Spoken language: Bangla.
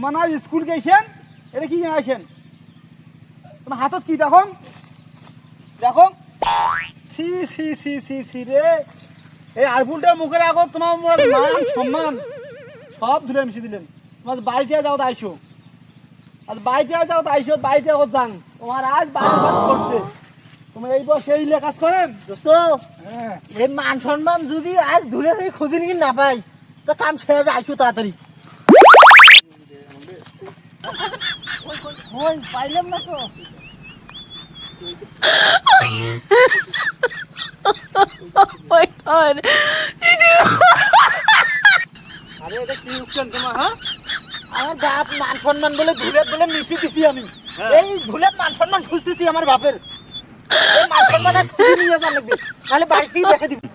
তোমার না স্কুল গেছেন, এটা কি নিয়ে আসেন? তোমার হাতত কি দেখো দেখো, সি সি সি সি সি রে, এই আরবুলটার মুখের আগত তোমার মান সম্মান সব ধুলে মিশিয়ে দিলেন। তোমার বাড়িতে যাও আইসো, আজ বাড়িতে যাও আইসো, বাড়িতে আগত যান। তোমার আজ বাড়ির কাজ করছে, তোমার এই বয়সে এই কাজ করেন? দোস্ত এই মান সম্মান যদি আজ ধুলে থেকে খুঁজে নিয়ে না পাই তো কাম ছেড়ে আইসো তাড়াতাড়ি। পাইলাম না তো। my god. আরে এটা কি উঠছেন তোমার? হ্যাঁ, আমার বাপ মান সম্মান বলে ধুলে বলে মিশিয়ে দিছি আমি। এই ধুলে মান সম্মান খুঁজতেছি আমার বাপের। এই মান সম্মান খুঁজে নিয়ে যাওয়া লাগবে, নাহলে বাড়িতেই রেখে দিবি।